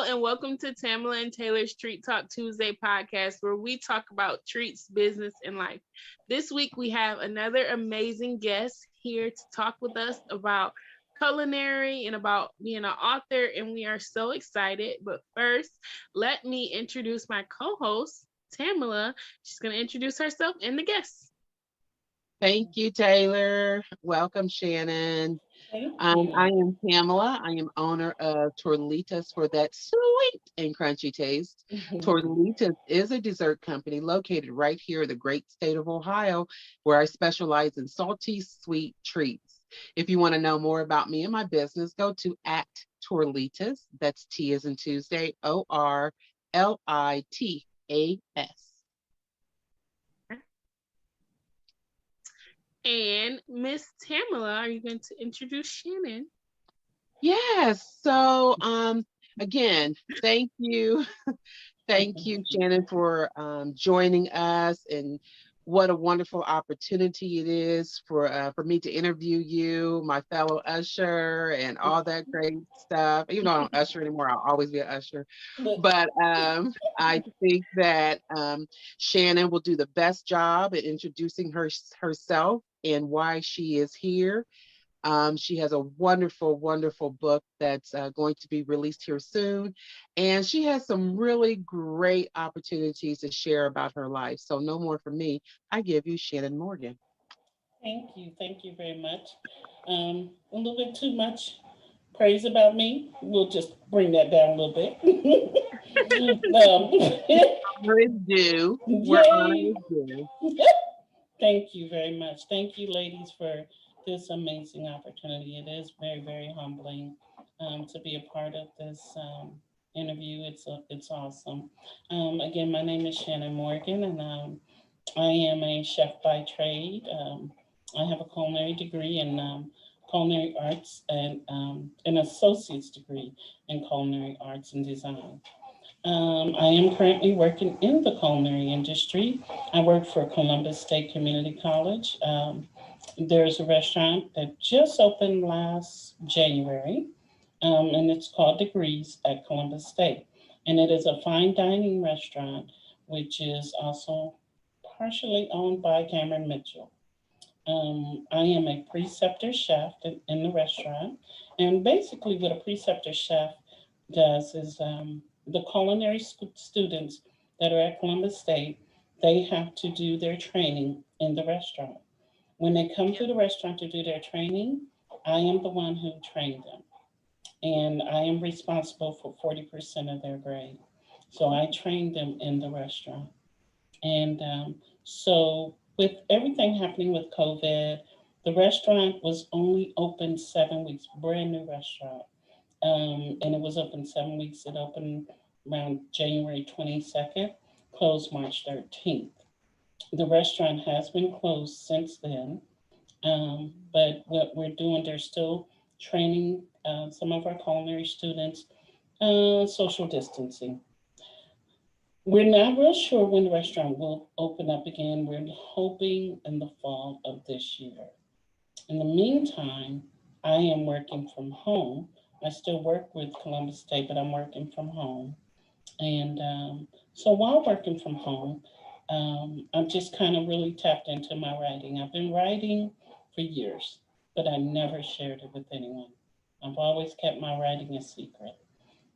and welcome to Tamela and Taylor's Treat Talk Tuesday podcast, where we talk about treats, business, and life. This week, we have another amazing guest here to talk with us about culinary and about being an author, and we are so excited. But first, let me introduce my co host, Tamela. She's going to introduce herself and the guests. Thank you, Taylor. Welcome, Shannon. Thank I you. am Tamela. I am owner of Torlitas for that sweet and crunchy taste. Torlitas is a dessert company located right here in the great state of Ohio, where I specialize in salty, sweet treats. If you want to know more about me and my business, go to at Torlitas. That's T as in Tuesday, Orlitas. And Miss Tamela, are you going to introduce Shannon? Yes. So, again, thank you. Thank you, Shannon, for joining us. And what a wonderful opportunity it is for me to interview you, my fellow usher, and all that great stuff. Even though I don't usher anymore, I'll always be an usher. But I think that Shannon will do the best job at introducing herself and why she is here. She has a wonderful, wonderful book that's going to be released here soon. And she has some really great opportunities to share about her life. So, no more from me. I give you Shannon Morgan. Thank you. Thank you very much. A little bit too much praise about me. We'll just bring that down a little bit. Honor is due. Where honor Yay. is due. Thank you very much. Thank you, ladies, for this amazing opportunity. It is very, very humbling to be a part of this interview. It's awesome. Again, my name is Shannon Morgan, and I am a chef by trade. I have a culinary degree in culinary arts and an associate's degree in culinary arts and design. I am currently working in the culinary industry. I work for Columbus State Community College. There's a restaurant that just opened last January, and it's called Degrees at Columbus State. And it is a fine dining restaurant, which is also partially owned by Cameron Mitchell. I am a preceptor chef in the restaurant. And basically, what a preceptor chef does is the culinary students that are at Columbus State, they have to do their training in the restaurant. When they come to the restaurant to do their training, I am the one who trained them. And I am responsible for 40% of their grade. So I trained them in the restaurant. And so, with everything happening with COVID, the restaurant was only open 7 weeks, brand new restaurant. And it was open 7 weeks. It opened around January 22nd, closed March 13th. The restaurant has been closed since then, but what we're doing, they're still training some of our culinary students social distancing. We're not real sure when the restaurant will open up again. We're hoping in the fall of this year. In the meantime, I am working from home. I still work with Columbus State, but I'm working from home. And so while working from home, I'm just kind of really tapped into my writing. I've been writing for years, but I never shared it with anyone. I've always kept my writing a secret.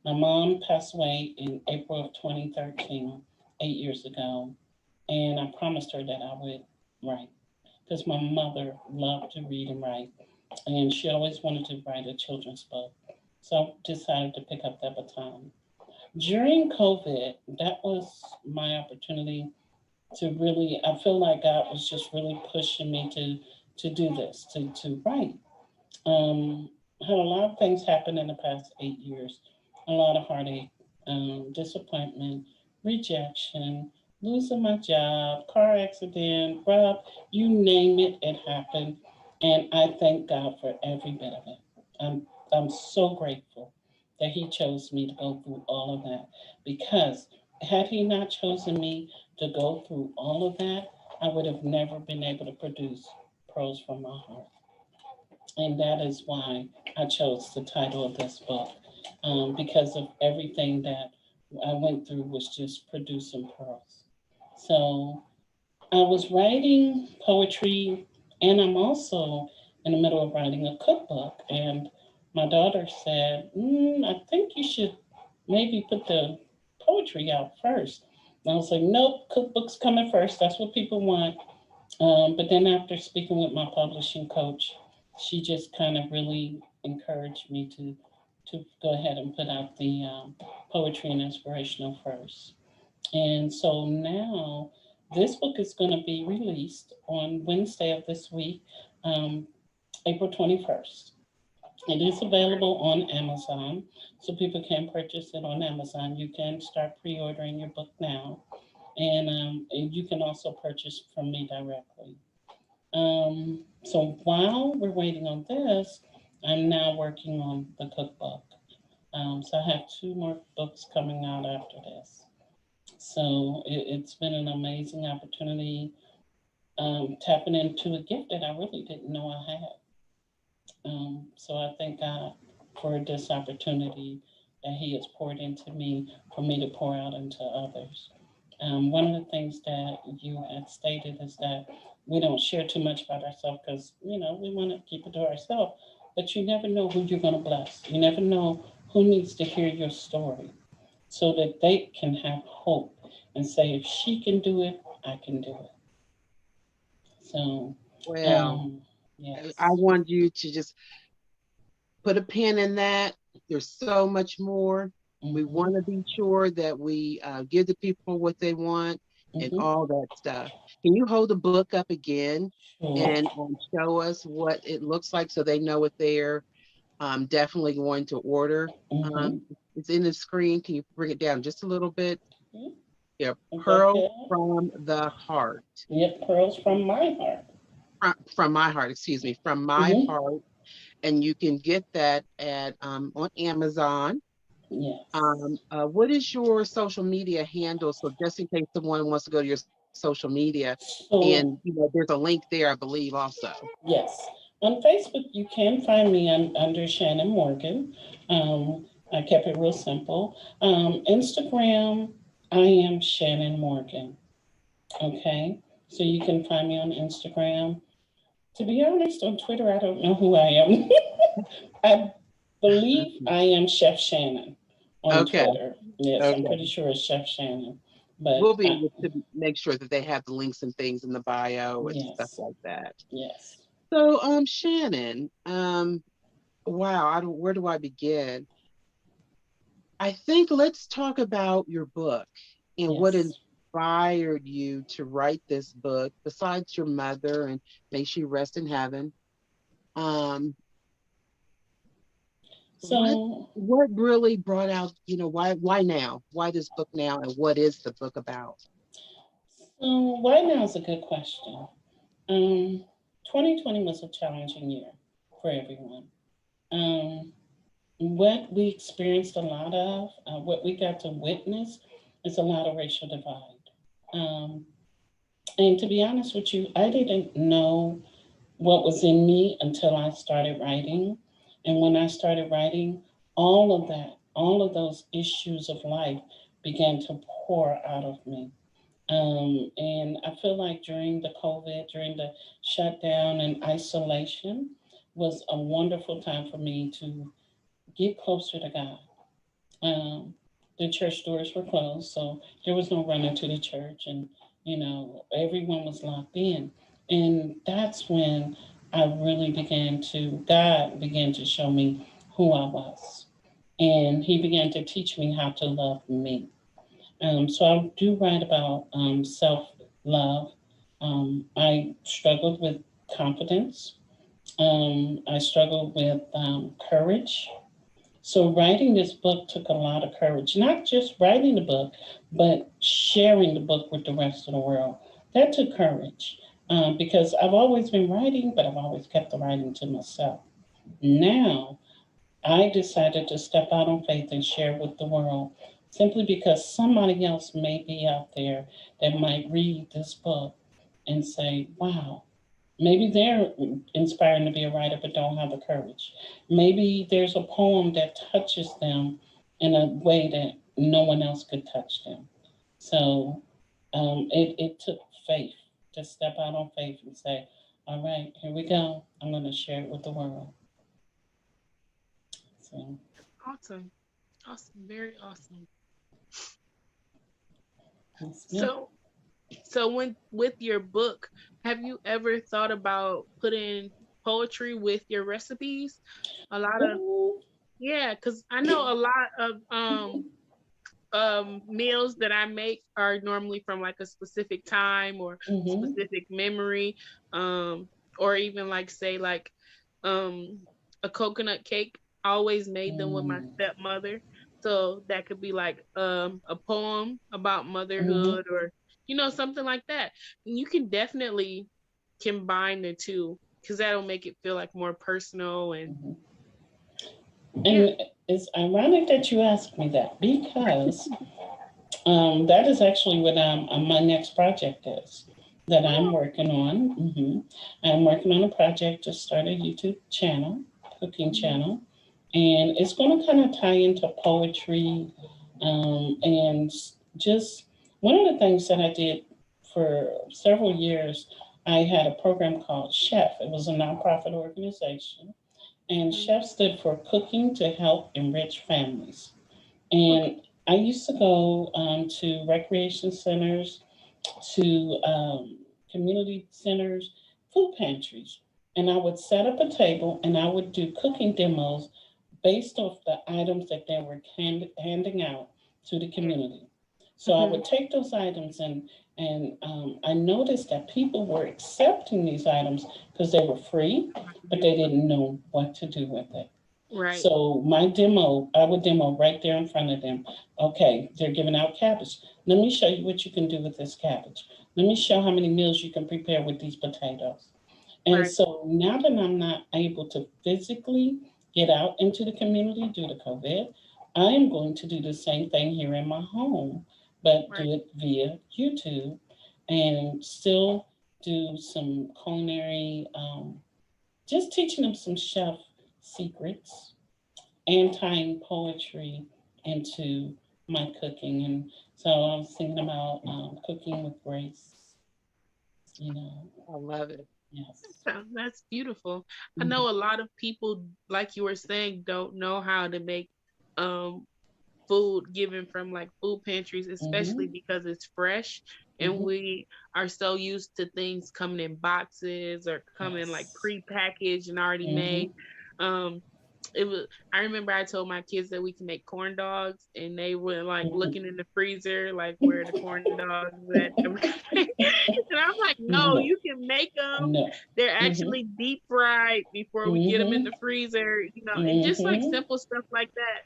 My mom passed away in April of 2013, 8 years ago, and I promised her that I would write because my mother loved to read and write, and she always wanted to write a children's book. So I decided to pick up that baton. During COVID, that was my opportunity to really, I feel like God was just really pushing me to do this, to write. Had a lot of things happen in the past 8 years, a lot of heartache, disappointment, rejection, losing my job, car accident, rob, you name it, it happened. And I thank God for every bit of it. I'm so grateful that He chose me to go through all of that because had He not chosen me to go through all of that, I would have never been able to produce Prose from My Heart. And that is why I chose the title of this book. because of everything that I went through was just producing pearls. So I was writing poetry, and I'm also in the middle of writing a cookbook. And my daughter said, I think you should maybe put the poetry out first. And I was like, nope, cookbook's coming first. That's what people want. But then after speaking with my publishing coach, she just kind of really encouraged me to go ahead and put out the poetry and inspirational first. And so now this book is going to be released on Wednesday of this week, um, April 21st. It is available on Amazon, so people can purchase it on Amazon. You can start pre ordering your book now, and you can also purchase from me directly. So while we're waiting on this, I'm now working on the cookbook. So I have two more books coming out after this. So it's been an amazing opportunity, tapping into a gift that I really didn't know I had. So I thank God for this opportunity that He has poured into me for me to pour out into others. One of the things that you had stated is that we don't share too much about ourselves because, we want to keep it to ourselves. But you never know who you're going to bless. You never know who needs to hear your story so that they can have hope and say, if she can do it, I can do it. So, Well, um, I yes. want you to just put a pin in that. There's so much more. We want Mm-hmm. to be sure that we give the people what they want and Mm-hmm. all that stuff. Can you hold the book up again Sure. and show us what it looks like so they know what they're definitely going to order? Mm-hmm. Um, it's in the screen. Can you bring it down just a little bit? Mm-hmm. Yeah, Is that Pearls good? from the Heart. Yep, pearls from my heart. From my heart, excuse me, from my Mm-hmm. heart. And you can get that at on Amazon. Yes. What is your social media handle? So just in case someone wants to go to your social media, and So, there's a link there, I believe, also. yes. On Facebook, you can find me under Shannon Morgan. I kept it real simple. Instagram, I am Shannon Morgan. Okay. So you can find me on Instagram. To be honest, on Twitter, I don't know who I am. I believe I am Chef Shannon on Okay, Twitter. Yes, I'm okay. pretty sure it's Chef Shannon. But We'll be able to make sure that they have the links and things in the bio and stuff yes, like that. yes, So, Shannon, wow, where do I begin? I think let's talk about your book and what yes. inspired you to write this book, besides your mother, and may she rest in heaven. Um, what So, what really brought out, why now? Why this book now, and what is the book about? so why now is a good question. Um, 2020 was a challenging year for everyone. Um, what we experienced a lot of, what we got to witness, is a lot of racial divide. Um, and to be honest with you, I didn't know what was in me until I started writing. And when I started writing, all of that, all of those issues of life began to pour out of me. And I feel like during the COVID, during the shutdown and isolation, was a wonderful time for me to get closer to God. Um, the church doors were closed, so there was no running to the church, and everyone was locked in. And that's when God began to show me who I was, and He began to teach me how to love me. So I do write about self love. I struggled with confidence. I struggled with courage. So writing this book took a lot of courage. Not just writing the book, but sharing the book with the rest of the world. That took courage because I've always been writing, but I've always kept the writing to myself. Now I decided to step out on faith and share with the world simply because somebody else may be out there that might read this book and say, wow, Maybe they're inspiring to be a writer but don't have the courage. Maybe there's a poem that touches them in a way that no one else could touch them. So it took faith to step out on faith and say, all right, here we go. I'm going to share it with the world. So, Awesome. Awesome. Very awesome. that's me. So, so when with your book, have you ever thought about putting poetry with your recipes? A lot of Ooh. yeah, because I know a lot of meals that I make are normally from like a specific time or Mm-hmm. specific memory, um, or even like say like um a coconut cake. I always made them with my Mm. stepmother. So that could be like a poem about Mm-hmm. motherhood or something like that. And you can definitely combine the two because that'll make it feel like more personal and Mm-hmm. yeah. And it's ironic that you asked me that because that is actually what my next project is that I'm Oh, working on. I'm working on a project to start a YouTube channel, cooking mhm, channel, and it's going to kind of tie into poetry and just one of the things that I did for several years. I had a program called Chef. It was a nonprofit organization, and mhm. Chef stood for Cooking to Help Enrich Families. Okay. And I used to go to recreation centers, to community centers, food pantries, and I would set up a table and I would do cooking demos based off the items that they were handing out to the Yeah. community. So I Mhm. would take those items and I noticed that people were accepting these items because they were free, but they didn't know what to do with it. Right. So my demo, I would demo right there in front of them. Okay, they're giving out cabbage. Let me show you what you can do with this cabbage. Let me show how many meals you can prepare with these potatoes. And Right. so now that I'm not able to physically get out into the community due to COVID, I am going to do the same thing here in my home, but Right. do it via YouTube and still do some culinary, just teaching them some chef secrets and tying poetry into my cooking. And so I was thinking about cooking with grace, you know. I love it. Yes. That's beautiful. I Mhm. know a lot of people, like you were saying, don't know how to make um food given from like food pantries, especially Mhm. because it's fresh and Mhm. we are so used to things coming in boxes or coming like Yes. pre-packaged and already made. Mhm. Um, it was I remember I told my kids that we can make corn dogs and they were like looking in the freezer like where the corn dogs at and I'm like no, No. you can make them. No. They're Mhm. actually deep fried before we get them in Mhm. the freezer, and just like Mhm. simple stuff like that.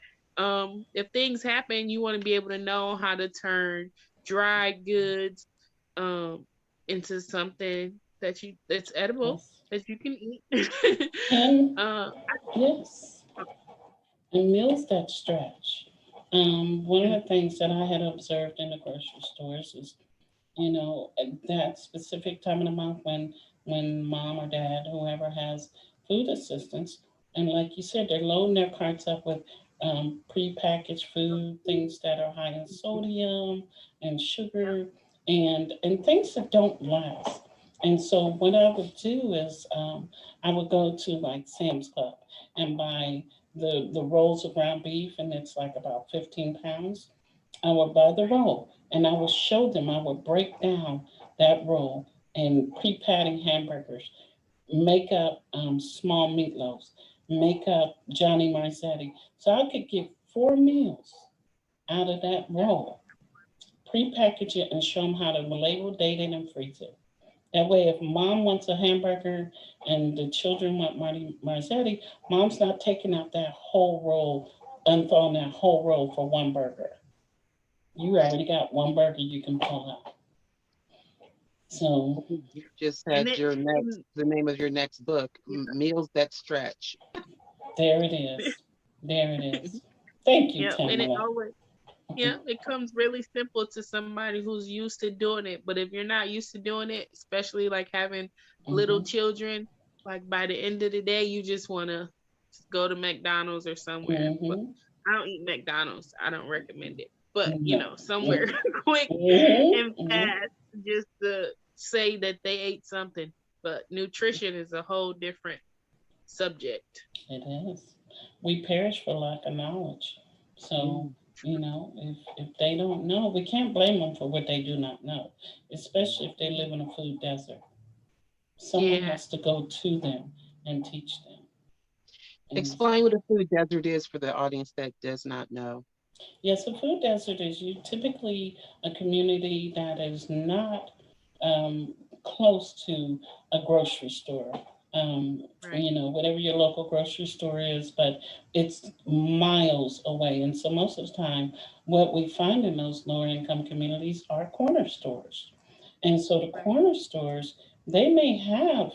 If things happen, you want to be able to know how to turn dry goods um into something that's edible Yes. that you can eat. And uh yes. And meals that stretch. One of the things that I had observed in the grocery stores is, at that specific time of the month when mom or dad, whoever has food assistance, and like you said, they're loading their carts up with prepackaged food, things that are high in sodium and sugar, and things that don't last. And so what I would do is I would go to like Sam's Club and buy the rolls of ground beef, and it's like about 15 pounds. I would buy the roll and I would show them, I would break down that roll and pre-patting hamburgers, make up small meatloaves, make up Johnny Marzetti. So I could get 4 meals out of that roll, pre-package it and show them how to label, date it, and freeze it. That way, if mom wants a hamburger and the children want Marty Marzetti, mom's not taking out that whole roll, unthawing that whole roll for one burger. You already got one burger you can pull out. So You just and had it the name of your next book, Meals That Stretch. there it is. There it is. Thank you, yeah, and it Tamela. always Yeah, it comes really simple to somebody who's used to doing it. But if you're not used to doing it, especially like having little Mm-hmm. children, like by the end of the day, you just want to go to McDonald's or somewhere. But Mm-hmm. I don't eat McDonald's. I don't recommend it. But, No. somewhere Mm-hmm. quick and Mm-hmm. fast just to say that they ate something. But nutrition is a whole different subject. It is. We perish for lack of knowledge. So, Mm. if they don't know, we can't blame them for what they do not know, especially if they live in a food desert. Someone Yeah, has to go to them and teach them. And Explain what a food desert is for the audience that does not know. yes, a food desert is you typically a community that is not um, close to a grocery store. right. Whatever your local grocery store is, but it's miles away. And so most of the time, what we find in those lower income communities are corner stores. And so the Right. corner stores, they may have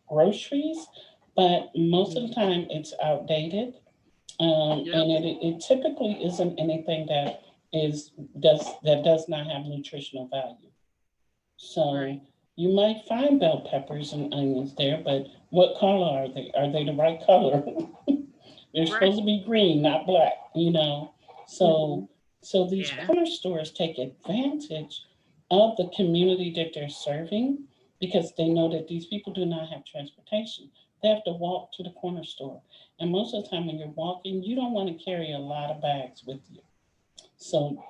groceries, but most of Mhm. the time it's outdated, Yep. and it typically isn't anything that does not have nutritional value. So Right. you might find bell peppers and onions there, but what color are they? Are they the right color? They're Right. supposed to be green, not black. So Mhm. so these Yeah. corner stores take advantage of the community that they're serving because they know that these people do not have transportation. They have to walk to the corner store. And most of the time when you're walking, you don't want to carry a lot of bags with you. So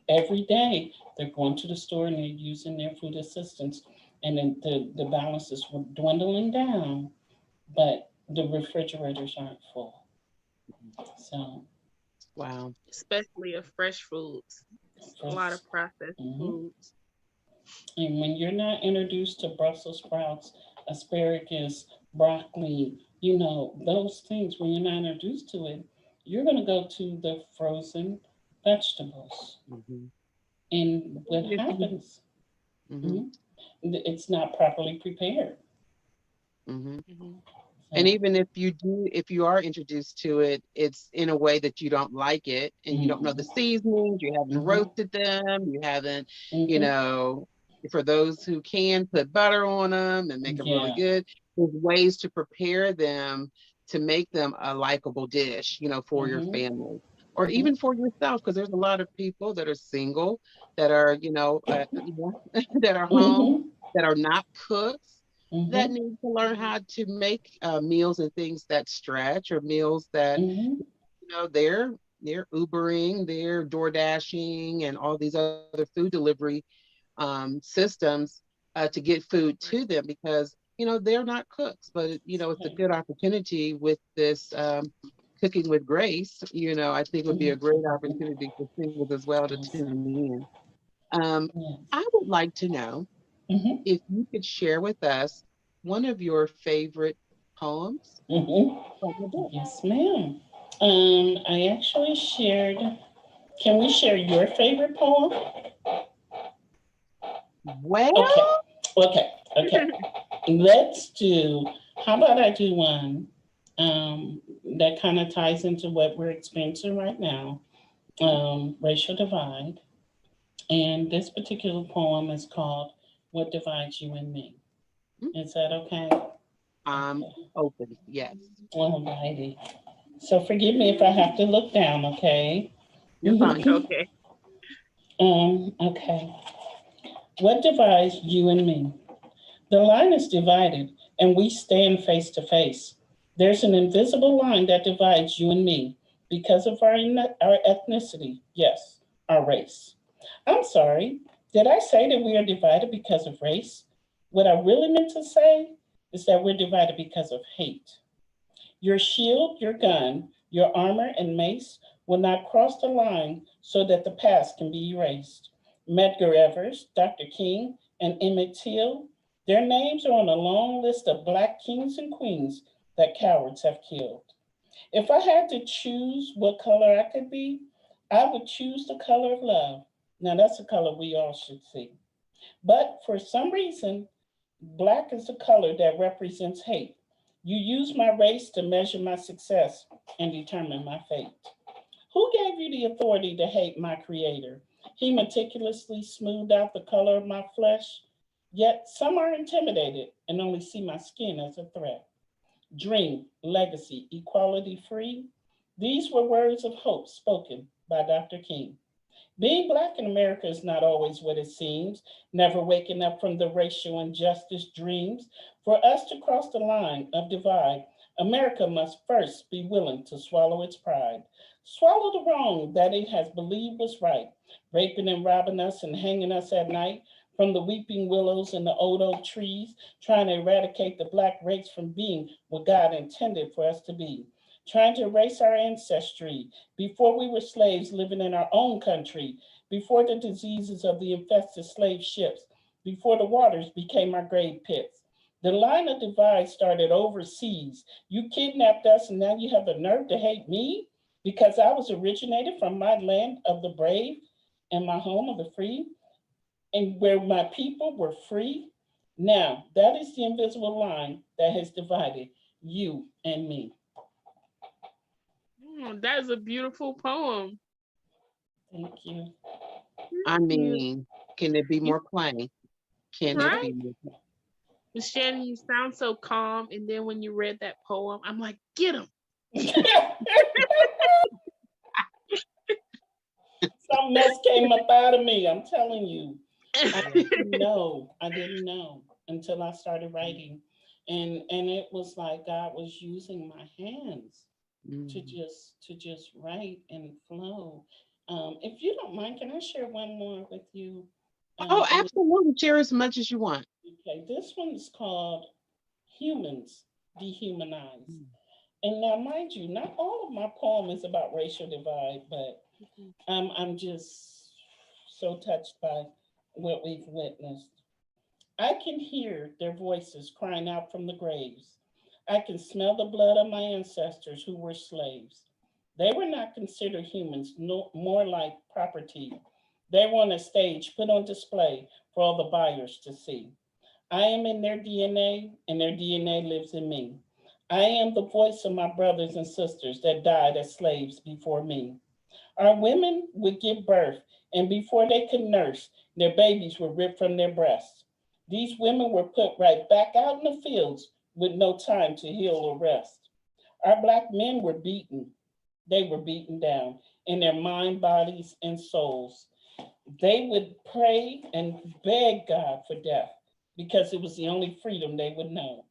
every day they're going to the store and they're using their food assistance, and then the balance is dwindling down, but the refrigerators aren't full. So Wow. Especially of fresh foods. It's a lot of first, processed mhm. foods. And when you're not introduced to Brussels sprouts, asparagus, broccoli, those things, when you're not introduced to it, you're going to go to the frozen vegetables. Mhm. And what Even if you, happens? mhm, Mhm. It's not properly prepared. mhm. Hmm. And So, even if you are introduced to it, it's in a way that you don't like it and you don't know the mm-hmm, seasonings, you haven't mm-hmm, roasted them, you haven't, you mm-hmm, know, for those who can put butter on them and make them really yeah, good, there's ways to prepare them to make them a likable dish, for your mm-hmm, family or mm-hmm, even for yourself, because there's a lot of people that are single that are, that are home, mm-hmm, that are not cooks that mm-hmm, need to learn how to make meals and things that stretch or meals that mm-hmm, they're Ubering, they're Door Dashing, and all these other food delivery systems to get food to Right. them because they're not cooks, but it's a good opportunity with this cooking with grace. I think would be a great opportunity for singles as well to yes, tune in. I yes, would like to know mm-hmm, if you could share with us one of your favorite poems mm-hmm, from the book. yes, ma'am. I actually shared. Can we share your favorite poem? Okay, Well, okay. Let's do. How about I do one that kind of ties into what we're experiencing right now, mhm, racial divide. And this particular poem is called "What Divides You and Me." mhm, Is that okay? I'm Okay. open. Yes, Alrighty. So forgive me if I have to look down. Okay. you're fine. Okay. Okay. What divides you and me? The line is divided, and we stand face to face. There's an invisible line that divides you and me because of our ethnicity. Yes, our race. I'm sorry. Did I say that we are divided because of race? What I really meant to say is that we're divided because of hate. Your shield, your gun, your armor, and mace will not cross the line so that the past can be erased. Medgar Evers, Dr. King, and Emmett Till, their names are on a long list of black kings and queens that cowards have killed. If I had to choose what color I could be, I would choose the color of love. Now, that's a color we all should see. But for some reason, black is the color that represents hate. You use my race to measure my success and determine my fate. Who gave you the authority to hate my creator? He meticulously smoothed out the color of my flesh. Yet some are intimidated and only see my skin as a threat. Dream, legacy, equality, free. These were words of hope spoken by Dr. King. Being Black in America is not always what it seems, never waking up from the racial injustice dreams. For us to cross the line of divide, America must first be willing to swallow its pride, swallow the wrong that it has believed was right, raping and robbing us and hanging us at night from the weeping willows and the old oak trees, trying to eradicate the Black race from being what God intended for us to be, trying to erase our ancestry before we were slaves living in our own country, before the diseases of the infested slave ships, before the waters became our grave pits. The line of divide started overseas. You kidnapped us, and now you have the nerve to hate me because I was originated from my land of the brave and my home of the free, and where my people were free. Now, that is the invisible line that has divided you and me. That is a beautiful poem. Thank you. I Thank you. mean, can it be You more plain? Can it right? be more plain? Miss Shannon, you sound so calm, and then when you read that poem, I'm like, get him. Something else came up out of me. I'm telling you. I Yeah. didn't know. I didn't know until I started writing. And it was like God was using my hands Mm. to just write and flow. If you don't mind, can I share one more with you? Oh, And absolutely. Share as much as you want. okay, this one's called Humans Dehumanized. Mm. And now, mind you, not all of my poem is about racial divide, but I'm just so touched by what we've witnessed. I can hear their voices crying out from the graves. I can smell the blood of my ancestors who were slaves. They were not considered humans, no, more like property. They were on a stage put on display for all the buyers to see. I am in their DNA, and their DNA lives in me. I am the voice of my brothers and sisters that died as slaves before me. Our women would give birth, and before they could nurse, their babies were ripped from their breasts. These women were put right back out in the fields with no time to heal or rest. Our Black men were beaten. They were beaten down in their mind, bodies, and souls. They would pray and beg God for death because it was the only freedom they would know.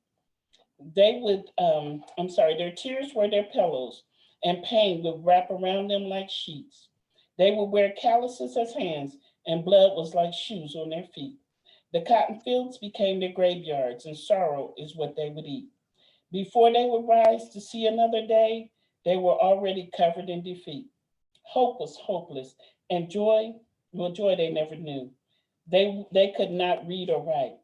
They would, I'm sorry, their tears were their pillows, and pain would wrap around them like sheets. They would wear calluses as hands, and blood was like shoes on their feet. The cotton fields became their graveyards, and sorrow is what they would eat. Before they would rise to see another day, they were already covered in defeat. Hope was hopeless, and joy, well, joy they never knew. They could not read or write.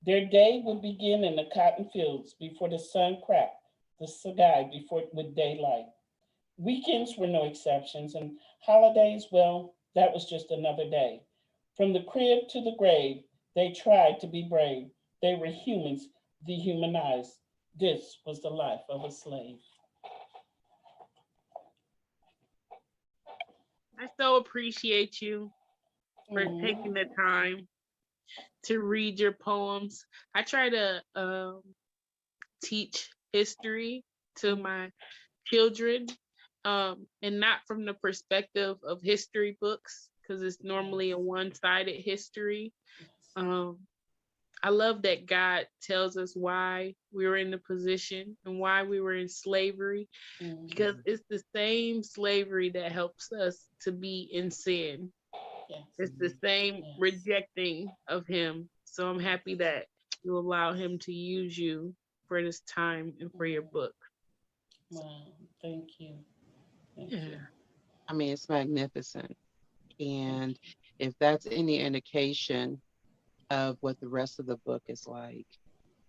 Their day would begin in the cotton fields before the sun cracked the sky before with daylight. Weekends were no exceptions, and holidays, well, that was just another day. From the crib to the grave, they tried to be brave. They were humans dehumanized. This was the life of a slave. I so appreciate you for taking Mhm. the time to read your poems. I try to teach history to my children, and not from the perspective of history books, because it's normally a Yes, one-sided history. yes. Um, I love that God tells us why we were in the position and why we were in slavery, because Mhm. it's the same slavery that helps us to be in sin. Yes, It's the Mhm. same yes, rejecting of Him. So I'm happy yes. that you allow Him to use you for this time and for your Mhm. book. Wow, thank you. Thank you. Yeah. I mean, it's magnificent. Thank And you. if that's any indication of what the rest of the book is like,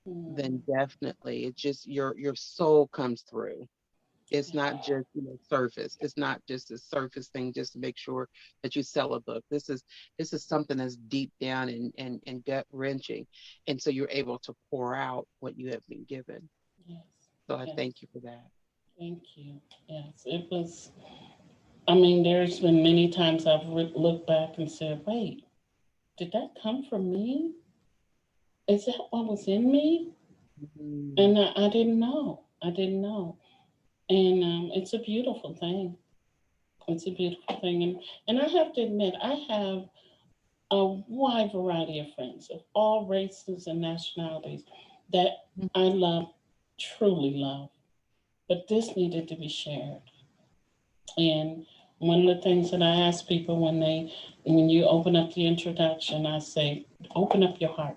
then Mm, definitely it just your soul comes through. It's not yes, just surface. It's not just a surface thing just to make sure that you sell a book. This is something that's deep down and gut wrenching, and so you're able to pour out what you have been given. yes, So I yes. thank you for that. Thank you. Yes, it was. I mean, there's been many times I've looked back and said, wait, did that come from me? Is that what was in me? Mhm. And I didn't know. I didn't know. And it's a beautiful thing. It's a beautiful thing. And I have to admit, I have a wide variety of friends of all races and nationalities that I love, truly love. But this needed to be shared. And one of the things that I ask people when you open up the introduction, I say, open up your heart.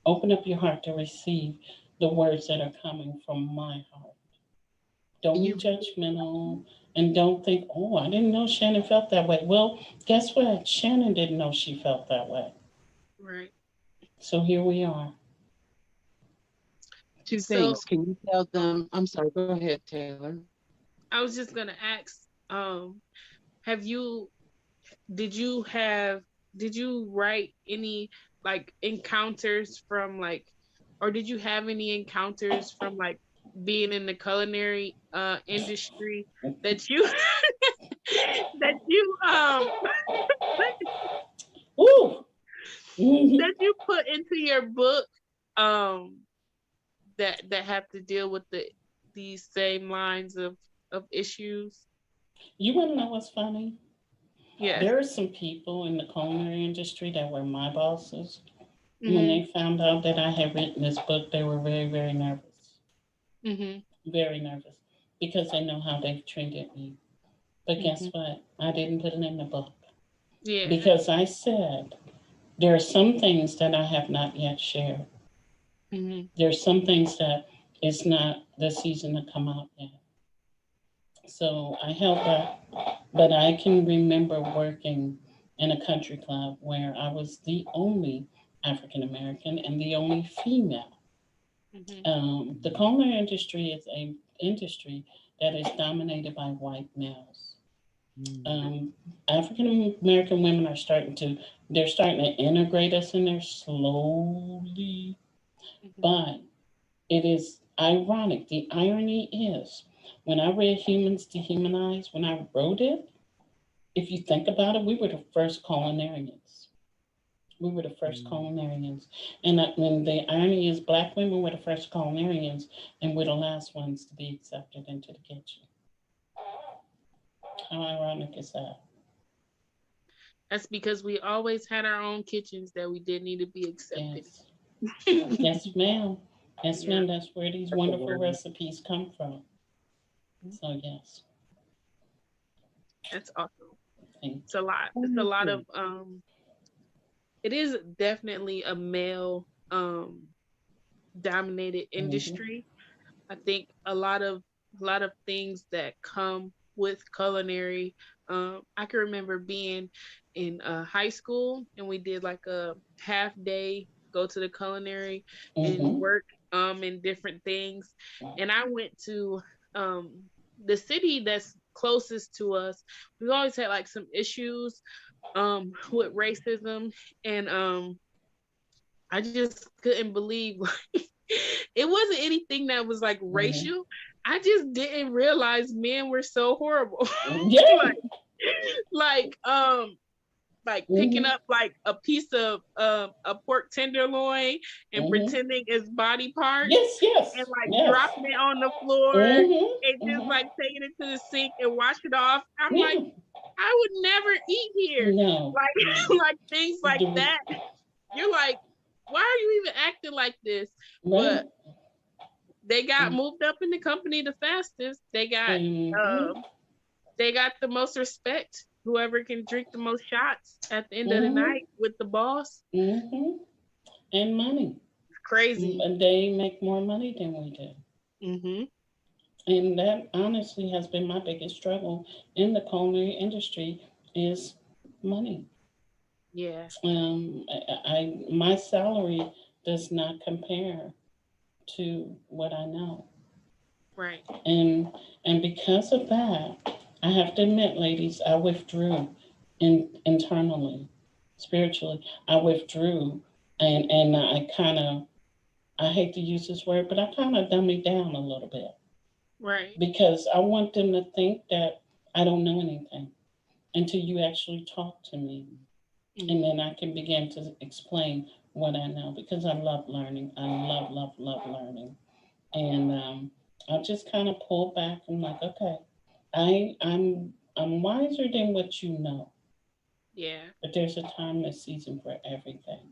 Open up your heart to receive the words that are coming from my heart. Don't And be you judgmental and don't think, oh, I didn't know Shannon felt that way. Well, guess what? Shannon didn't know she felt that way. Right. So here we are. two So things. Can you tell them? I'm sorry. Go ahead, Taylor. I was just gonna ask, have you did you have did you write any like encounters from like, or did you have any encounters from like being in the culinary industry that you that you Woo! Mhm. that you put into your book, um that have to deal with these same lines of issues? You want to know what's funny? Yes. There are some people in the culinary industry that were my bosses. When Mhm. they found out that I had written this book, they were very, very nervous. Mhm. Very nervous because they know how they've treated me. But guess Mhm. what? I didn't put it in the book Yeah. because I said there are some things that I have not yet shared. Mhm. There's some things that it's not the season to come out yet. So I held back, but I can remember working in a country club where I was the only African American and the only female. Mhm. The culinary industry is a industry that is dominated by white males. Mhm. Um, African American women are they're starting to integrate us in there slowly, Mhm. but it is ironic. The irony is, when I read Humans Dehumanized, when I wrote it, if you think about it, we were the first culinarians. We were the first culinarians. And the irony is, black women were the first culinarians, and we're the last ones to be accepted into the kitchen. How ironic is that? That's because we always had our own kitchens that we didn't need to be accepted Yes. in. Yes, ma'am. Yes, Yeah. ma'am. That's where these wonderful recipes come from. So, yes. That's awesome. Thank It's a lot. It's a lot of it is definitely a male dominated you. Hmm. industry. I think a lot of things that come with culinary. I can remember being in high school and we did like a half day go to the culinary and Hmm. work in different things. And I went to um the city that's closest to us. We always had like some issues with racism, and I just couldn't believe like it wasn't anything that was like Hmm. racial. I just didn't realize men were so horrible. Yeah. like like um like picking Hmm. up like a piece of a pork tenderloin and Hmm. pretending it's body parts Yes, yes, and like yes. dropping it on the floor Hmm. and just Hmm. like taking it to the sink and wash it off. I'm like, Yeah. I would never eat here. No, Like no. like things like Do that. You're like, why are you even acting like this? But right. they got moved up in the company the fastest. Mm-hmm. Um they got the most respect. Whoever can drink the most shots at the end of the Mm-hmm. night with the boss. Mm-hmm. And money. Crazy. And they make more money than we do. Mhm. And that honestly has been my biggest struggle in the culinary industry is money. Yeah. My salary does not compare to what I know. Right. And and because of that, I have to admit, ladies, I withdrew internally, spiritually. I withdrew and I kind of, I hate to use this word, but I kind of dummied down a little bit Right. because I want them to think that I don't know anything until you actually talk to me. And then I can begin to explain what I know because I love learning. I love learning. And I just kind of pull back and like, okay, I'm wiser than what you know. Yeah. But there's a time and season for everything.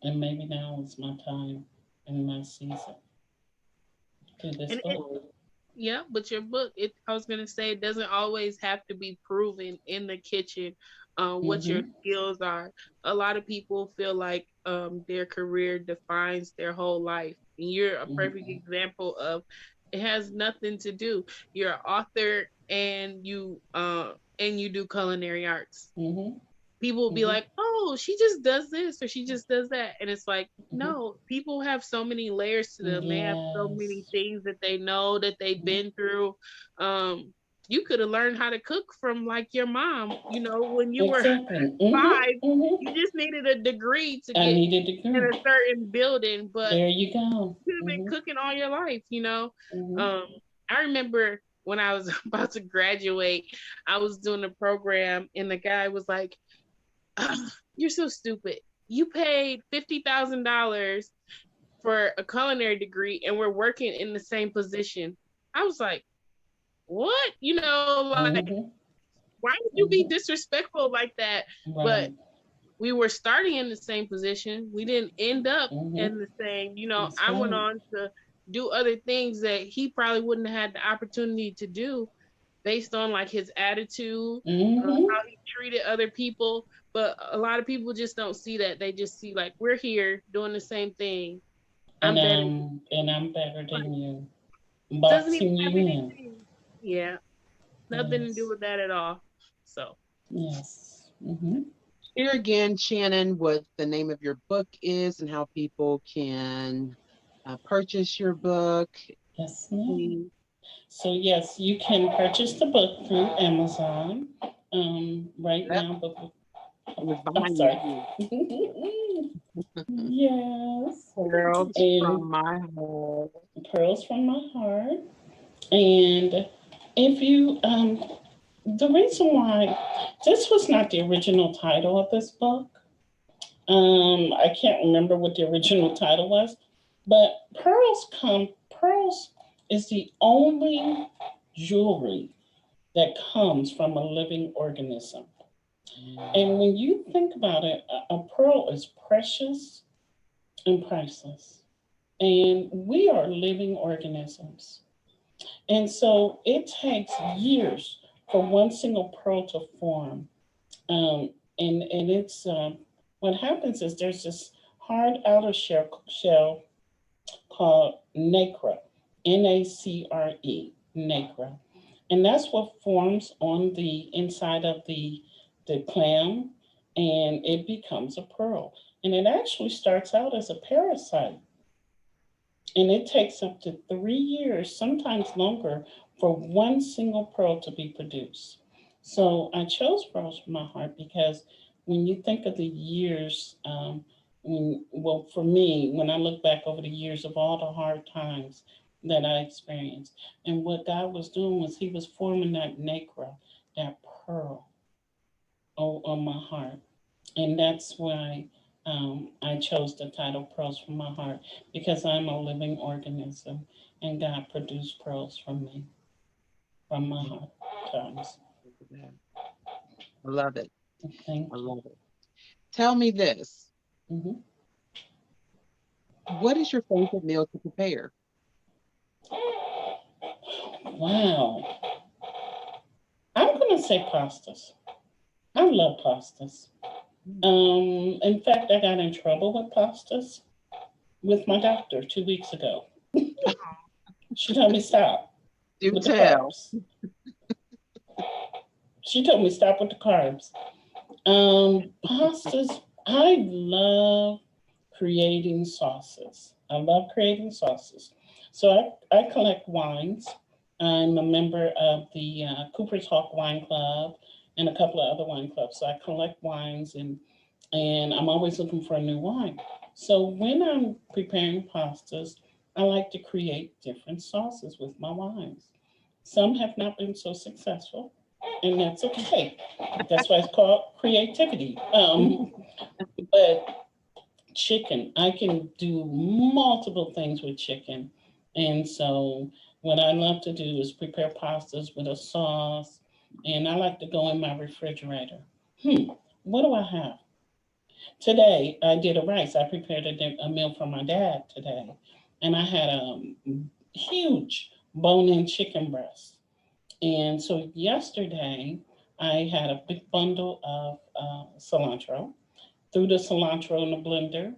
And maybe now is my time and my season through this And it, book. yeah, but your book, I was gonna say, it doesn't always have to be proven in the kitchen, what your Mm-hmm. skills are. A lot of people feel like their career defines their whole life. And you're a perfect Mm-hmm. example of it has nothing to do. You're an author and you do culinary arts. Mm-hmm. People will be Mm-hmm. like, "Oh, she just does this or she just does that," and it's like, Mm-hmm. no, people have so many layers to them. They have so many Yes. things that they know that they've Mm-hmm. been through. You could have learned how to cook from like your mom. When you were Exactly. Mm-hmm. 5, Mm-hmm. you just needed a degree to I get needed to in go. a certain building, but There you go. you could have been Mm-hmm. cooking all your life. Mm-hmm. Um, I remember when I was about to graduate, I was doing a program, and the guy was like, "You're so stupid. You paid $50,000 for a culinary degree, and we're working in the same position." I was like, "What?" Like, Mm-hmm. why would you be Mm-hmm. disrespectful like that? But Right. we were starting in the same position. We didn't end up Mm-hmm. in the same. That's I went right. on to do other things that he probably wouldn't have had the opportunity to do based on like his attitude, Mm-hmm. how he treated other people. But a lot of people just don't see that. They just see like we're here doing the same thing. I'm better. And I'm better than you. Doesn't even Boxing have you in. anything. Yeah, nothing to do Yes. with that at all. So Yes. Mm-hmm. Here again, Shannon, what the name of your book is and how people can purchase your book. Yes, ma'am. Please. So yes, you can purchase the book through Amazon. Right Yep, now, but it was I'm behind sorry. you. Yes. Pearls And from my heart. pearls from my heart. And if you the reason why this was not the original title of this book. I can't remember what the original title was, but pearls is the only jewelry that comes from a living organism. And when you think about it, a pearl is precious and priceless. And we are living organisms. And so it takes years for one single pearl to form. And it's what happens is there's this hard outer shell called nacre, nacre, and that's what forms on the inside of the clam, and it becomes a pearl. And it actually starts out as a parasite, and it takes up to 3 years, sometimes longer, for one single pearl to be produced. So I chose pearls from my heart because when you think of the years, well, for me, when I look back over the years of all the hard times that I experienced, and what God was doing was He was forming that nacre, that pearl, on my heart. And that's why I chose the title Pearls from My Heart, because I'm a living organism and God produced pearls from me, from my heart times. I love it. Thank I you. love it. Tell me this. Hmm. What is your favorite meal to prepare? Wow. I'm going to say pastas. I love pastas. In fact, I got in trouble with pastas with my doctor 2 weeks ago. She told me stop Do with the tell. carbs. She told me stop with the carbs. Pastas. I love creating sauces. I love creating sauces. So I collect wines. I'm a member of the Cooper's Hawk Wine Club and a couple of other wine clubs. So I collect wines and I'm always looking for a new wine. So when I'm preparing pastas, I like to create different sauces with my wines. Some have not been so successful, and that's okay. That's why it's called creativity. But chicken, I can do multiple things with chicken. And so, what I love to do is prepare pastas with a sauce, and I like to go in my refrigerator. What do I have? Today, I did a rice. I prepared a meal for my dad today, and I had a huge bone in chicken breast. And so, yesterday, I had a big bundle of cilantro. Threw the cilantro in the blender,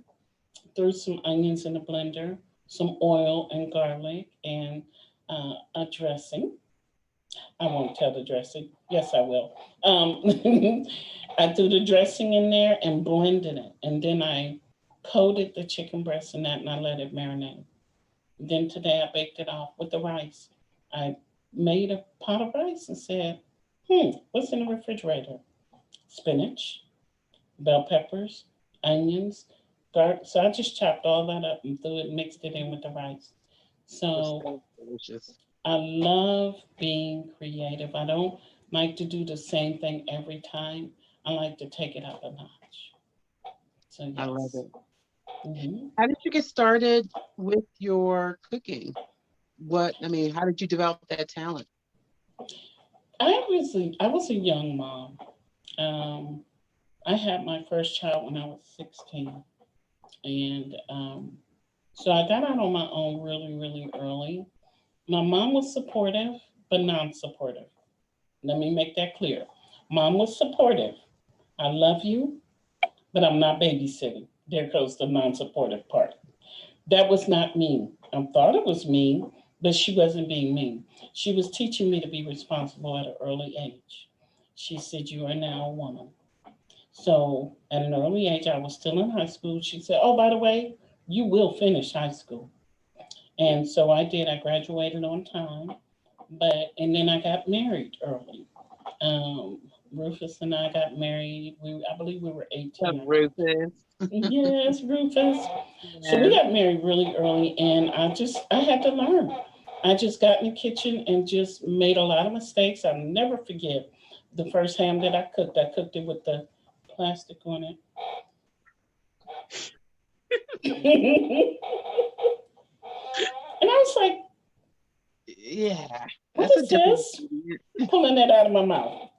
threw some onions in the blender, some oil and garlic, and a dressing. I won't tell the dressing. Yes, I will. I threw the dressing in there and blended it. And then I coated the chicken breast in that and I let it marinate. Then today I baked it off with the rice. I made a pot of rice and said, what's in the refrigerator? Spinach, bell peppers, onions, garlic. So I just chopped all that up and threw it, mixed it in with the rice. So So delicious. I love being creative. I don't like to do the same thing every time. I like to take it up a notch. So I love yes. it. hmm How did you get started with your cooking? How did you develop that talent? I was a young mom. Um, I had my first child when I was 16, and so I got out on my own really, really early. My mom was supportive, but non-supportive. Let me make that clear. Mom was supportive. I love you, but I'm not babysitting. There goes the non-supportive part. That was not mean. I thought it was mean, but she wasn't being mean. She was teaching me to be responsible at an early age. She said, "You are now a woman." So at an early age, I was still in high school. She said, "Oh, by the way, you will finish high school." And so I did. I graduated on time, and then I got married early. Um, Rufus and I got married. I believe we were Love 18 or 19. Rufus. Yes, Rufus. So we Yes. got married really early, and I had to learn. I just got in the kitchen and just made a lot of mistakes. I'll never forget the first ham that I cooked. I cooked it with the plastic on it. And I was like, Yeah. what That's a is different. this? Pulling that out of my mouth.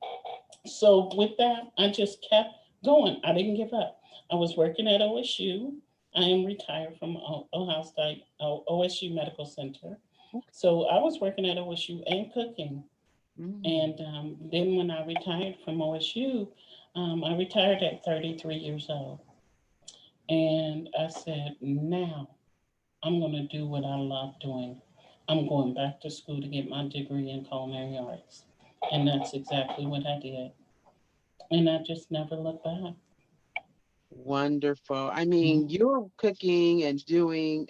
So with that, I just kept going. I didn't give up. I was working at OSU. I am retired from Ohio State OSU Medical Center. So I was working at OSU and cooking. Mm. And then when I retired from OSU, I retired at 33 years old. And I said, now I'm going to do what I love doing. I'm going back to school to get my degree in culinary arts. And that's exactly what I did. And I just never looked back. Wonderful. Mhm. You're cooking and doing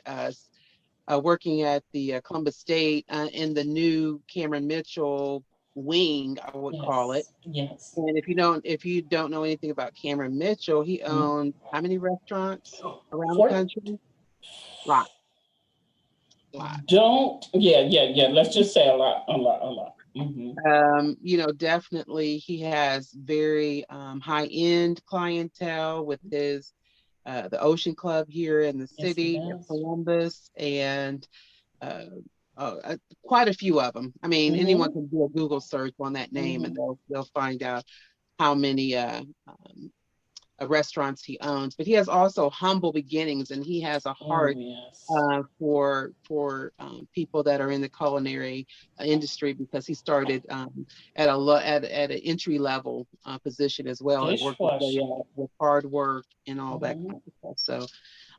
working at the Columbus State in the new Cameron Mitchell wing, I would call it. Yes, yes. And if you don't know anything about Cameron Mitchell, he Mhm. owned how many restaurants around the For country? Lot, lot. don't, yeah, yeah, yeah. Let's just say a lot, a lot, a lot. Definitely he has very high-end clientele with his the Ocean Club here in the Yes, he city of does. Columbus, and uh, quite a few of them. Anyone Mm-hmm. can do a Google search on that name, and Mm-hmm. they'll find out how many restaurants he owns. But he has also humble beginnings, and he has a Oh, heart yes. for people that are in the culinary industry, because he started at an entry level position as well, and worked his way Dishwashing. up with hard work and all that Mm-hmm. kind of stuff.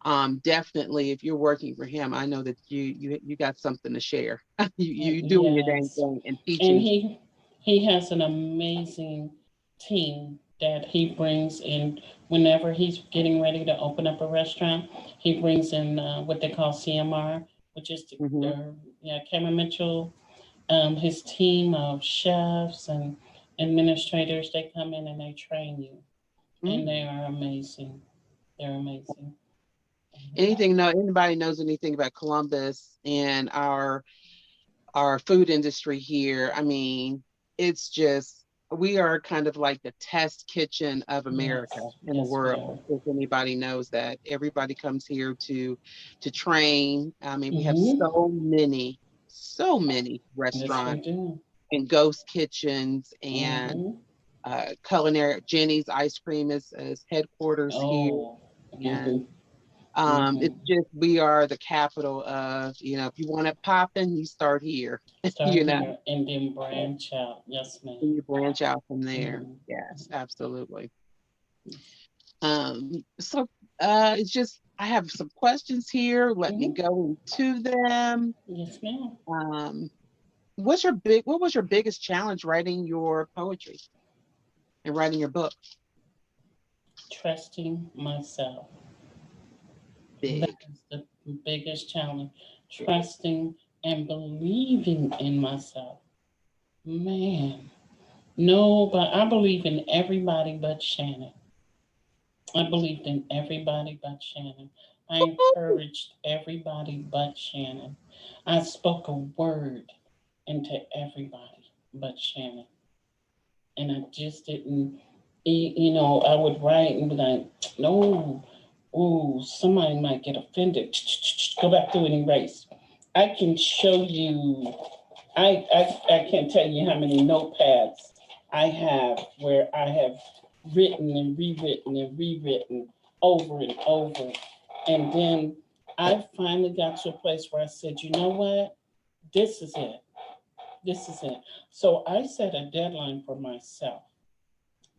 So definitely, if you're working for him, I know that you got something to share. You doing your dang Yes. thing and And teaching. he has an amazing team that he brings in whenever he's getting ready to open up a restaurant. He brings in what they call CMR, which is Hmm. yeah, Cameron Mitchell, his team of chefs and administrators. They come in and they train you, and they are amazing. They're amazing. Anybody knows anything about Columbus and our our food industry here. I mean, it's just, we are kind of like the test kitchen of America Yes, in the yes, we are. world. If anybody knows that, everybody comes here to train. I mean, we have Mm-hmm. so many Yes, we restaurants do. and ghost kitchens and Mm-hmm. culinary. Jenny's Ice Cream is headquarters here, Oh. and Mm-hmm. Mm-hmm. it's just, we are the capital of, if you want it popping, you start here, Start you know, here and then branch out. Yes, ma'am. and you branch out from there. Mm-hmm. Yes, absolutely. So it's just, I have some questions here. Let me Mm-hmm. go into them. Yes, ma'am. Um, what was your biggest challenge writing your poetry and writing your book? Trusting myself. That Big. is the biggest challenge. Trusting and believing in myself. Man, no, but I believe in everybody but Shannon. I believed in everybody but Shannon. I encouraged everybody but Shannon. I spoke a word into everybody but Shannon. And I just didn't, I would write and be like, no, oh, somebody might get offended. Go back through and erase. I can show you, I can't tell you how many notepads I have where I have written and rewritten over and over. And then I finally got to a place where I said, you know what? This is it. This is it. So I set a deadline for myself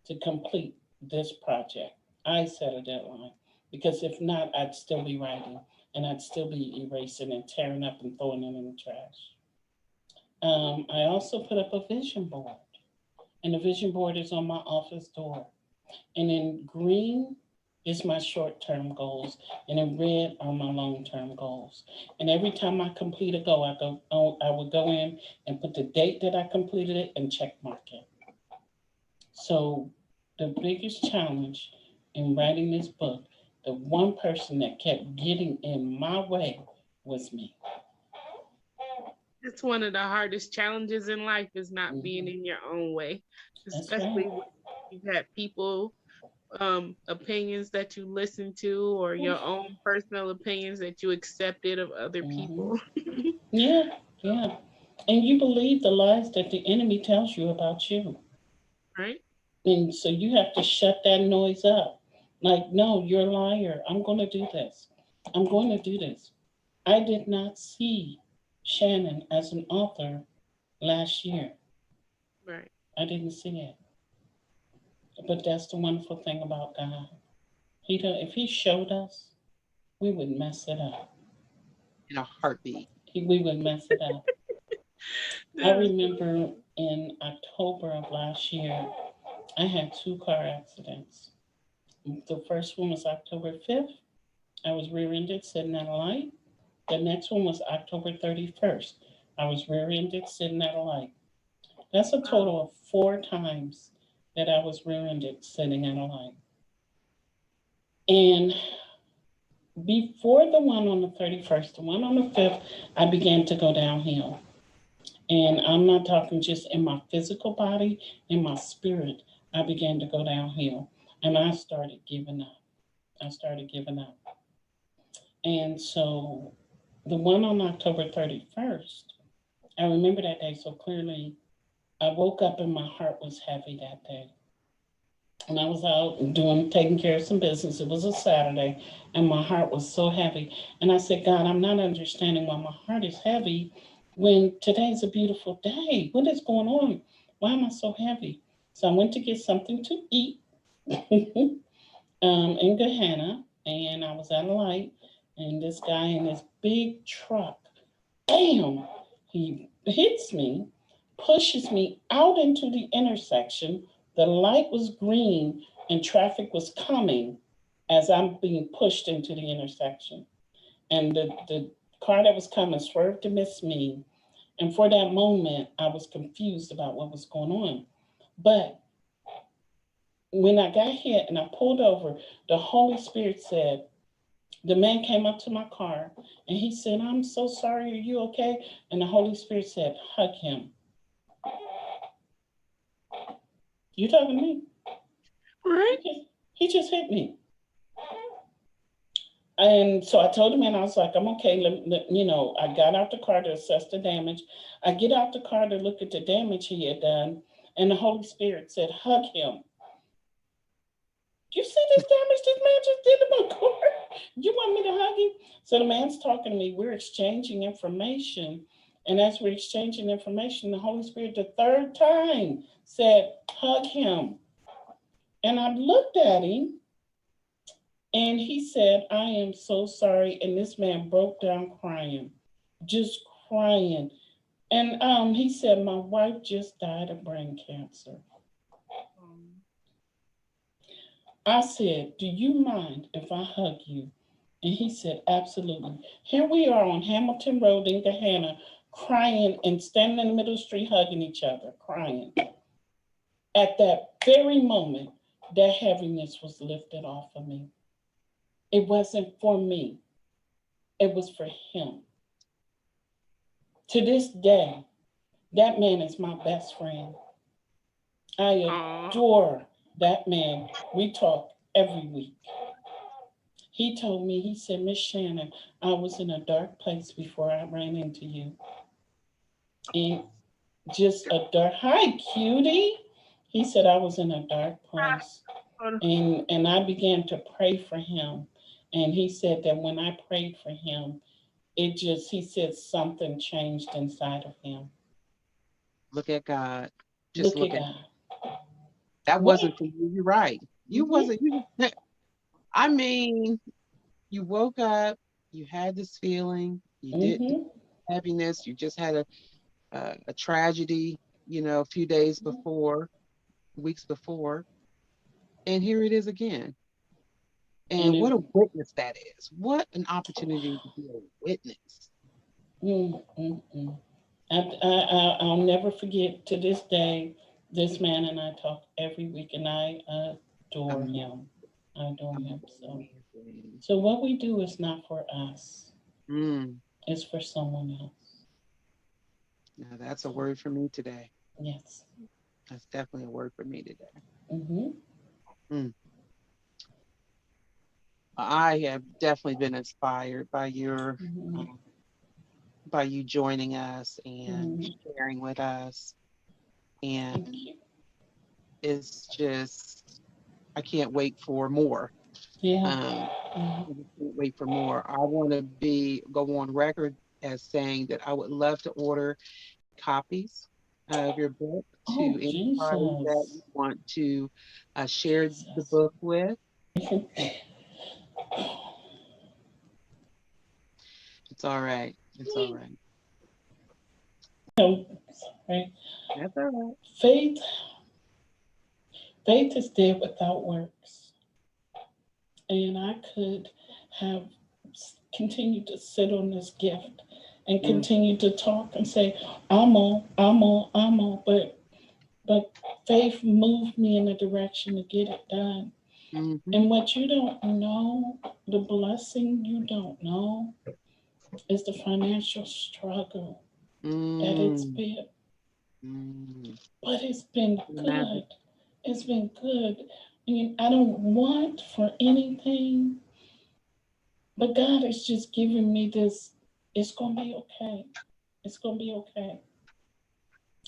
to complete this project. I set a deadline because if not, I'd still be writing and I'd still be erasing and tearing up and throwing it in the trash. I also put up a vision board, and the vision board is on my office door. And in green is my short term goals, and in red are my long term goals. And every time I complete a goal, I would go in and put the date that I completed it and check mark it. So the biggest challenge in writing this book, the one person that kept getting in my way was me. It's one of the hardest challenges in life is not being Hmm. in your own way, That's right. especially when you've had people opinions that you listen to or your own personal opinions that you accepted of other Hmm. people. Yeah, yeah. And you believe the lies that the enemy tells you about you. Right? And so you have to shut that noise up. Like, no, you're a liar. I'm going to do this. I'm going to do this. I did not see Shannon as an author last year. Right. I didn't see it. But that's the wonderful thing about God. If He showed us, we would mess it up. In a heartbeat. We would mess it up. I That is so remember in October of last year, I had two car accidents. The first one was October 5th. I was rear-ended sitting at a light. The next one was October 31st. I was rear-ended sitting at a light. That's a wow. total of 4 times that I was rear-ended sitting at a light. And before the one on the 31st, the one on the 5th, I began to go downhill. And I'm not talking just in my physical body, in my spirit, I began to go downhill. And I started giving up. I started giving up. And so the one on October 31st, I remember that day so clearly. I woke up and my heart was heavy that day. And I was out taking care of some business. It was a Saturday, and my heart was so heavy. And I said, God, I'm not understanding why my heart is heavy when today's a beautiful day. What is going on? Why am I so heavy? So I went to get something to eat in Gahanna, and I was at a light, and this guy in this big truck, bam, he hits me, pushes me out into the intersection. The light was green and traffic was coming as I'm being pushed into the intersection. And the car that was coming swerved to miss me. And for that moment, I was confused about what was going on. But when I got hit and I pulled over, the Holy Spirit said, The man came up to my car and he said, I'm so sorry, are you okay? And the Holy Spirit said, hug him. You talking to me? Right. He just hit me. And so I told the man, I was like, I'm okay. I got out the car to assess the damage. I get out the car to look at the damage he had done. And the Holy Spirit said, hug him. You see this damage this man just did to my car? You want me to hug him? So the man's talking to me. We're exchanging information. And as we're exchanging information, the Holy Spirit, the third time, said, hug him. And I looked at him. And he said, I am so sorry. And this man broke down crying, just crying. And he said, my wife just died of brain cancer. I said, do you mind if I hug you? And he said, absolutely. Here we are on Hamilton Road in Gahanna, crying and standing in the middle of the street hugging each other, crying. At that very moment, that heaviness was lifted off of me. It wasn't for me. It was for him. To this day, that man is my best friend. I adore that man. We talk every week. He told me, he said, Miss Shannon, I was in a dark place before I ran into you. And just a dark, hi, cutie. He said, I was in a dark place. And I began to pray for him. And he said that when I prayed for him, he said something changed inside of him. Look at God. Just look at God. That wasn't for you. You're right. You wasn't. I mean, you woke up, you had this feeling, you did heaviness, you just had a tragedy, a few days before, weeks before, and here it is again. And what a witness that is. What an opportunity to be a witness. I'll never forget, to this day, this man and I talk every week, and I adore him. I adore him. So what we do is not for us. It's for someone else. Now that's a word for me today. Yes. That's definitely a word for me today. I have definitely been inspired by your by you joining us and sharing with us. And it's just, I can't wait for more. I can't wait for more. I want to go on record as saying that I would love to order copies of your book to anybody that you want to share the book with. It's all right. It's all right. No, sorry. That's all right. Faith is dead without works. And I could have continued to sit on this gift and continue to talk and say, I'm on, but faith moved me in a direction to get it done. And what you don't know, the blessing you don't know, is the financial struggle that it's been. But it's been good. It's been good. I mean, I don't want for anything, but God is just giving me this. It's going to be okay. It's going to be okay.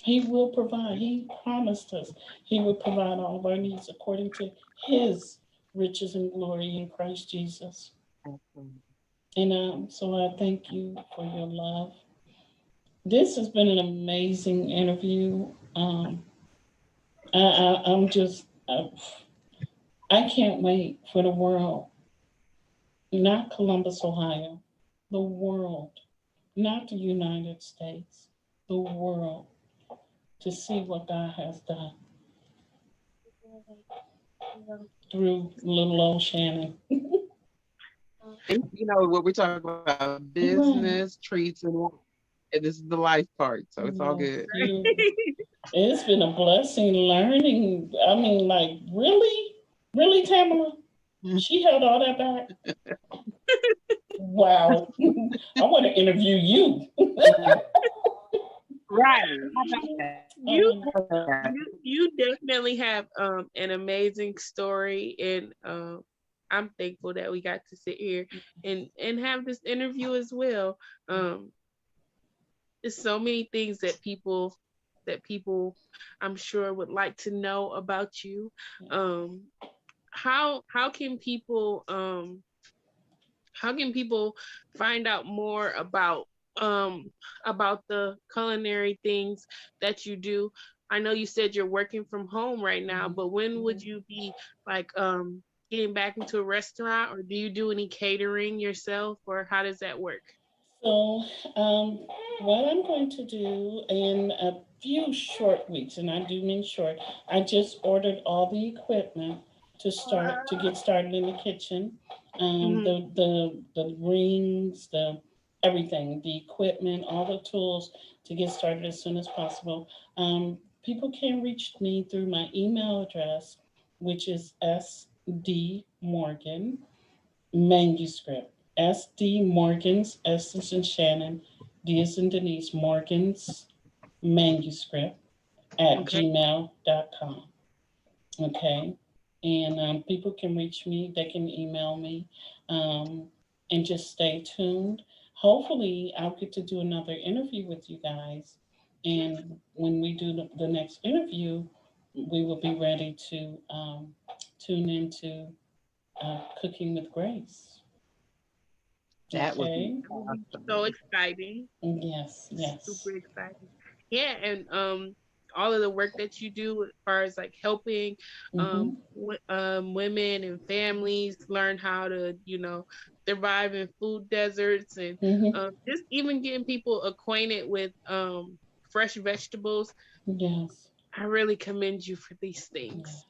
He will provide. He promised us He would provide all of our needs according to His riches and glory in Christ Jesus. And so I thank you for your love. This has been an amazing interview. I'm just, I can't wait for the world, not Columbus, Ohio, the world, not the United States, the world, to see what God has done through little old Shannon. And, what we're talking about, business, treats, and this is the life part, so it's all good. It's been a blessing learning. I mean, like, really, Tamela? She held all that back. Wow. I want to interview you. Right. How about that? You Um, you definitely have an amazing story, and I'm thankful that we got to sit here and have this interview as well. Um, there's so many things that people I'm sure would like to know about you. Um, how can people find out more um about the culinary things that you do? I know you said you're working from home right now, but when would you be like getting back into a restaurant, or do you do any catering yourself, or how does that work? So, um, what I'm going to do in a few short weeks, and I do mean short, I just ordered all the equipment to get started in the kitchen. Hmm. The rings, the everything, the equipment, all the tools to get started as soon as possible. People can reach me through my email address, which is sdmorgan manuscript. S.D. Morgan's, S is in Shannon, D is in Denise, Morgan's manuscript at Okay. gmail.com. Okay. And people can reach me, they can email me, um, and just stay tuned. Hopefully, I'll get to do another interview with you guys. And when we do the next interview, we will be ready to tune into Cooking with Grace. That would be Okay. That would be so awesome. exciting. Yes, Super yes. exciting. Yeah, and all of the work that you do as far as like helping Mm-hmm. women and families learn how to, survive in food deserts, and Mm-hmm. just even getting people acquainted with fresh vegetables. Yes. I really commend you for these Yes. things.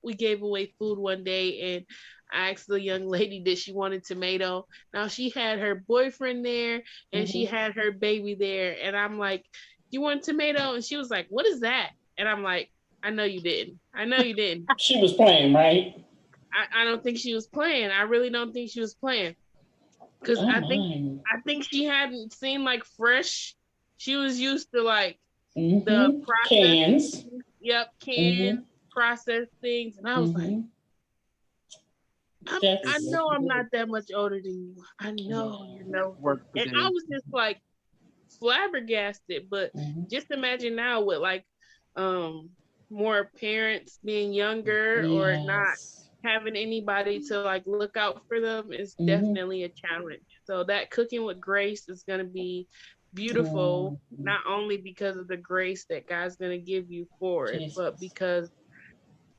We gave away food one day, and I asked the young lady did she wanted tomato. Now she had her boyfriend there and she Mm-hmm. had her baby there, and I'm like, "You want tomato?" And she was like, "What is that?" And I'm like, "I know you didn't. I know you didn't." She was playing, right? I don't think she was playing. I really don't think she was playing, because Oh I think my. I think she hadn't seen like fresh. She was used to like the Mm-hmm. processed Cans. things. Yep, Mm-hmm. canned processed things, and I was like, Mm-hmm. I That's Yes, know it I'm is. not that much older than you. I know yeah. you know this. Work to And I do. was just like flabbergasted. But Mm-hmm. just imagine now with like um more parents being younger or not Yes. having anybody to like look out for them is Mm-hmm. definitely a challenge. So that cooking with grace is gonna be beautiful, Mm-hmm. not only because of the grace that God's gonna give you for it, but Jesus. because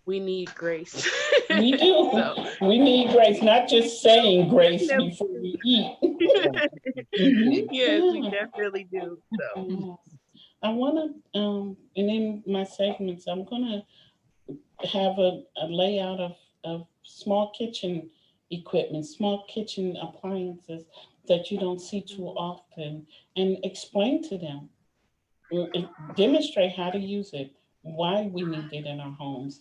we need grace. We do. So We need grace, not just saying grace definitely before we eat. Yeah. Mm-hmm. yes, we Yeah. definitely do. So Yes. I want to, and in my segments, I'm going to have a layout of small kitchen equipment, small kitchen appliances that you don't see too often, and explain to them, demonstrate how to use it, why we need it in our homes,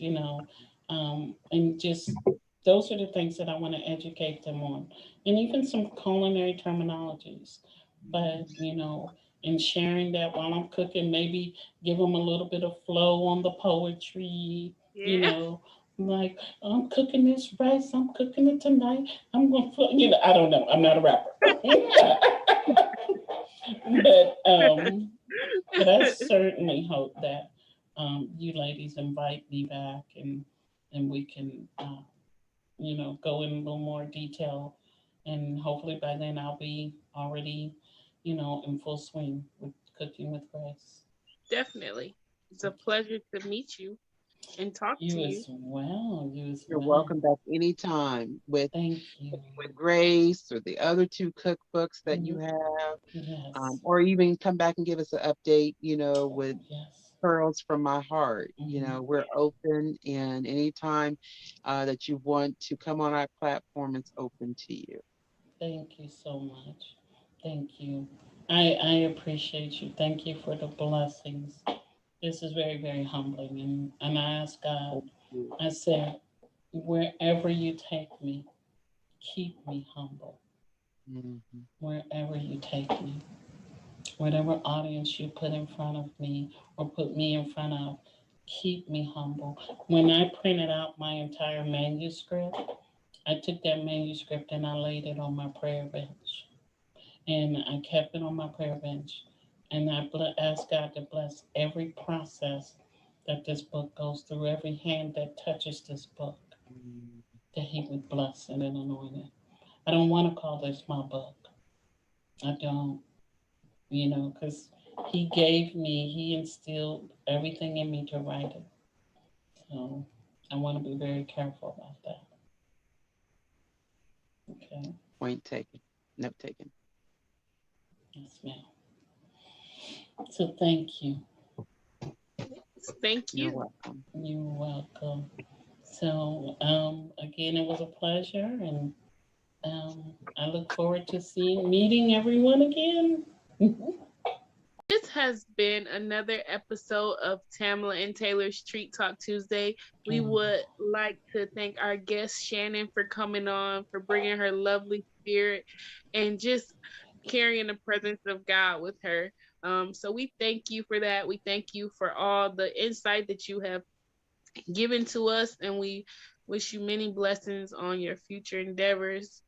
and just those are the things that I want to educate them on, and even some culinary terminologies. But in sharing that while I'm cooking, maybe give them a little bit of flow on the poetry, you yeah. know. Like, I'm cooking this rice, I'm cooking it tonight. I'm gonna, I don't know. I'm not a rapper, but but I certainly hope that you ladies invite me back, and we can go in a little more detail, and hopefully by then I'll be already in full swing with Cooking with Grace. Definitely. It's a pleasure to meet you and talk to You you. as well. You as You're well. welcome back anytime Thank you. with Grace or the other two cookbooks that you Mhm. have, Yes. or even come back and give us an update, with Yes. Pearls from My Heart. Hmm. We're open, and anytime that you want to come on our platform, it's open to you. Thank you so much. Thank you. I appreciate you. Thank you for the blessings. This is very, very humbling. And I ask God, Thank you. I said, wherever you take me, keep me humble. Mhm. wherever you take me, whatever audience you put in front of me or put me in front of, keep me humble. When I printed out my entire manuscript, I took that manuscript and I laid it on my prayer bench. And I kept it on my prayer bench. And I asked God to bless every process that this book goes through, every hand that touches this book, Mm. that He would bless it and anoint it. I don't want to call this my book. I don't, because He instilled everything in me to write it. So I want to be very careful about that. Okay. Point taken. Note taken. Yes, ma'am. So thank you. Thank You're you. welcome. You're welcome. So, again, it was a pleasure, and I look forward to meeting everyone again. This has been another episode of Tamela and Taylor's Treat Talk Tuesday. We would like to thank our guest Shannon for coming on, for bringing her lovely spirit, and just carrying the presence of God with her. So we thank you for that. We thank you for all the insight that you have given to us, and we wish you many blessings on your future endeavors.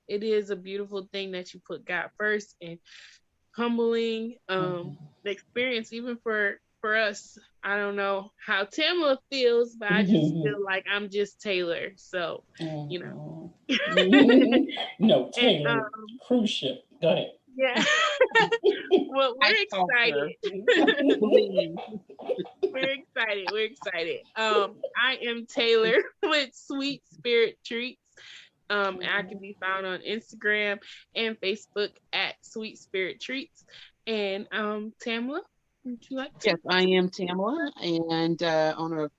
It is a beautiful thing that you put God first, and humbling experience even for us. I don't know how Tamala feels, but I just feel like I'm just Taylor. So, you know. No, And Taylor, cruise ship. Go ahead. yeah. Well, I we're call her. excited. Please. We're excited. We're excited. I am Taylor with Sweet Spirit Treats. I can be found on Instagram and Facebook at Sweet Spirit Treats. And Tamala, would you like to? Yes, I am Tamela and owner of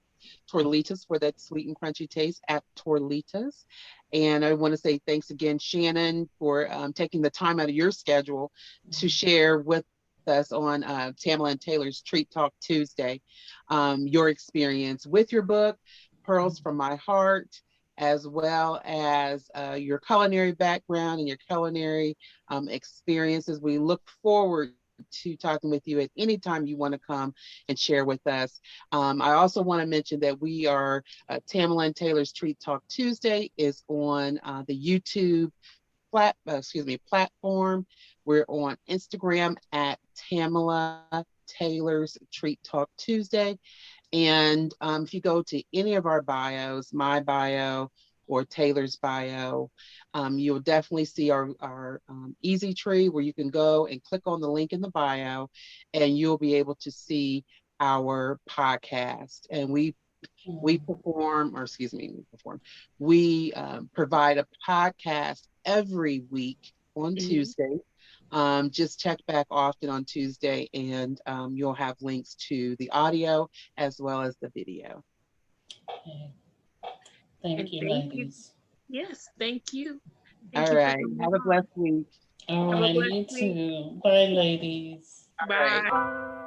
Torlitas for that sweet and crunchy taste at Torlitas. And I want to say thanks again, Shannon, for taking the time out of your schedule to share with us on Tamela and Taylor's Treat Talk Tuesday, your experience with your book, Pearls from My Heart, as well as your culinary background and your culinary experiences. We look forward to talking with you at any time you want to come and share with us. I also want to mention that we are Tamela and Taylor's Treat Talk Tuesday is on the YouTube platform. We're on Instagram at Tamela Taylor's Treat Talk Tuesday. And if you go to any of our bios, my bio or Taylor's bio, you'll definitely see our easy tree where you can go and click on the link in the bio and you'll be able to see our podcast. And we perform, or excuse me, we provide a podcast every week on Mhm. Tuesday. Just check back often on Tuesday, and you'll have links to the audio as well as the video. Okay. Thank And you, thank you. ladies. Yes, thank you. Thank All you for right. coming Have a on. blessed week. All Have a righty, blessed you week. too. Bye, ladies. All right. Bye.